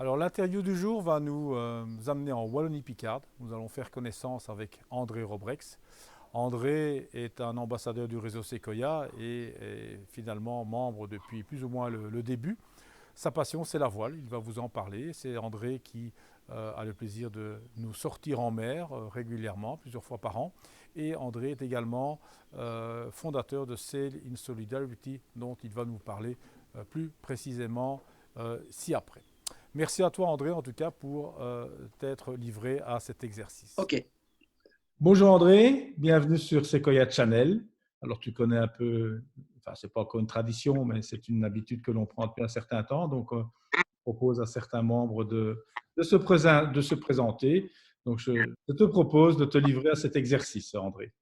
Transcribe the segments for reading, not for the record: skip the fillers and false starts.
Alors l'interview du jour va nous amener en Wallonie-Picarde. Nous allons faire connaissance avec André Robrex. André est un ambassadeur du réseau Sequoia et est finalement membre depuis plus ou moins le début. Sa passion, c'est la voile, il va vous en parler. C'est André qui a le plaisir de nous sortir en mer régulièrement, plusieurs fois par an. Et André est également fondateur de Sail in Solidarity, dont il va nous parler plus précisément ci-après. Merci à toi André en tout cas pour t'être livré à cet exercice. OK. Bonjour André, bienvenue sur Sequoia Channel. Alors tu connais un peu, enfin c'est pas encore une tradition, mais c'est une habitude que l'on prend depuis un certain temps. Donc on propose à certains membres de se présenter. Donc je te propose de te livrer à cet exercice, André.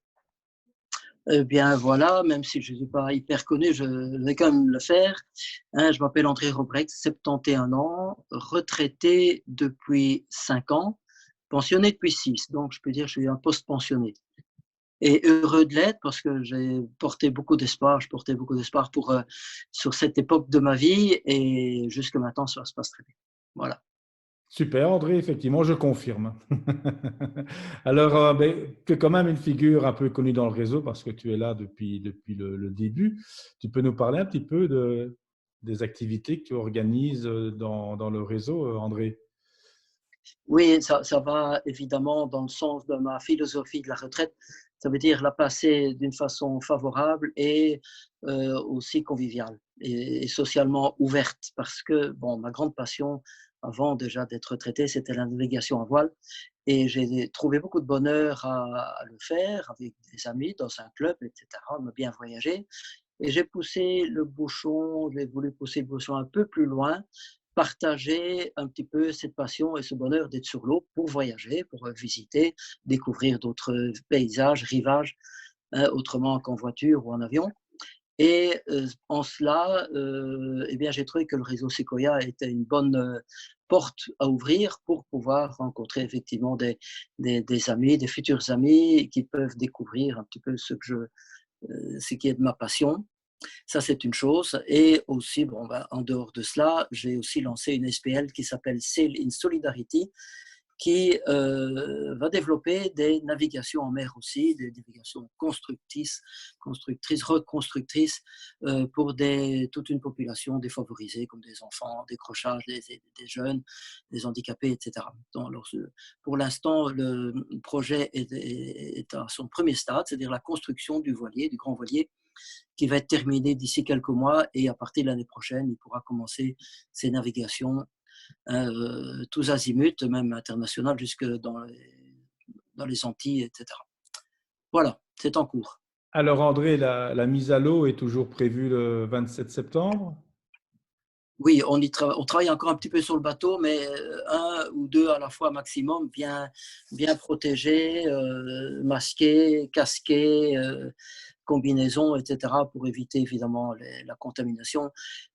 Eh bien voilà, même si je ne suis pas hyper connu, je vais quand même le faire. Je m'appelle André Robrex, 71 ans, retraité depuis 5 ans, pensionné depuis 6. Donc je peux dire que je suis un post-pensionné. Et heureux de l'être parce que j'ai porté beaucoup d'espoir. Je portais beaucoup d'espoir sur cette époque de ma vie et jusque maintenant, ça se passe très bien. Voilà. Super André, effectivement, je confirme. Alors, tu es quand même une figure un peu connue dans le réseau parce que tu es là depuis le début. Tu peux nous parler un petit peu des activités que tu organises dans le réseau, André? Oui, ça va évidemment dans le sens de ma philosophie de la retraite. Ça veut dire la passer d'une façon favorable et aussi conviviale et socialement ouverte. Parce que, bon, ma grande passion, avant déjà d'être retraité, c'était la navigation à voile. Et j'ai trouvé beaucoup de bonheur à le faire avec des amis dans un club, etc., me bien voyager. Et j'ai poussé le bouchon, j'ai voulu pousser le bouchon un peu plus loin, partager un petit peu cette passion et ce bonheur d'être sur l'eau pour voyager, pour visiter, découvrir d'autres paysages, rivages, autrement qu'en voiture ou en avion. Et en cela, eh bien, j'ai trouvé que le réseau Sequoia était une bonne porte à ouvrir pour pouvoir rencontrer effectivement des amis, des futurs amis qui peuvent découvrir un petit peu ce qui est de ma passion. Ça, c'est une chose. Et aussi, bon, ben, en dehors de cela, j'ai aussi lancé une SPL qui s'appelle Sail in Solidarity, qui va développer des navigations en mer aussi, des navigations constructrices, reconstructrices pour toute une population défavorisée, comme des enfants, décrochage, des jeunes, des handicapés, etc. Donc, alors, pour l'instant, le projet est à son premier stade, c'est-à-dire la construction du voilier, du grand voilier, qui va être terminé d'ici quelques mois et à partir de l'année prochaine, il pourra commencer ses navigations tous azimuts, même internationales, jusque dans les Antilles, etc. Voilà, c'est en cours. Alors André, la mise à l'eau est toujours prévue le 27 septembre? Oui, on travaille encore un petit peu sur le bateau, mais un ou deux à la fois maximum, bien protégés, masqués, casqués, combinaisons, etc., pour éviter évidemment la contamination.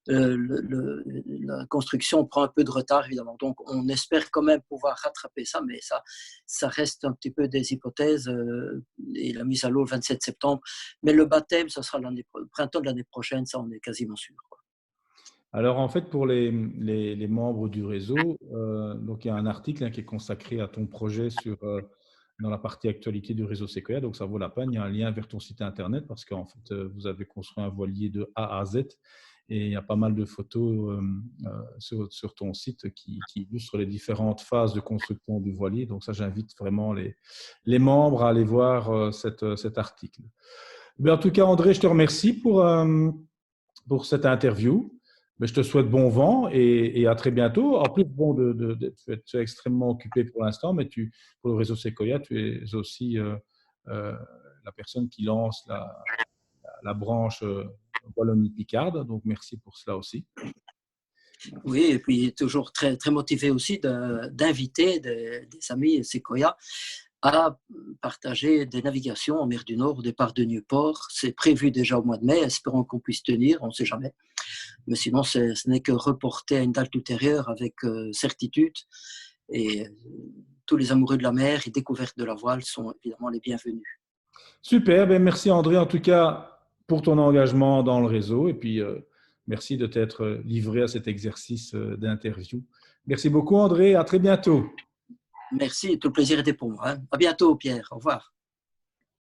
La construction prend un peu de retard, évidemment. Donc, on espère quand même pouvoir rattraper ça, mais ça reste un petit peu des hypothèses. Et la mise à l'eau le 27 septembre. Mais le baptême, ça sera le printemps de l'année prochaine, ça, on est quasiment sûr, quoi. Alors en fait, pour les membres du réseau, donc il y a un article qui est consacré à ton projet dans la partie actualité du réseau Sequoia, donc ça vaut la peine. Il y a un lien vers ton site internet parce qu'en fait, vous avez construit un voilier de A à Z et il y a pas mal de photos sur ton site qui illustrent les différentes phases de construction du voilier. Donc ça, j'invite vraiment les membres à aller voir cet article. Mais en tout cas, André, je te remercie pour cette interview. Mais je te souhaite bon vent et à très bientôt. En plus, bon, tu es extrêmement occupé pour l'instant, mais pour le réseau Sequoia, tu es aussi euh, la personne qui lance la branche Wallonie-Picarde. Donc, merci pour cela aussi. Oui, et puis toujours très, très motivé aussi d'inviter des amis Sequoia à partager des navigations en mer du Nord au départ de Newport. C'est prévu déjà au mois de mai, espérons qu'on puisse tenir, on ne sait jamais. Mais sinon, ce n'est que reporter à une date ultérieure avec certitude. Et tous les amoureux de la mer et découverte de la voile sont évidemment les bienvenus. Super, ben merci André en tout cas pour ton engagement dans le réseau et puis merci de t'être livré à cet exercice d'interview. Merci beaucoup, André. À très bientôt. Merci, tout le plaisir était pour moi. Hein. À bientôt, Pierre. Au revoir.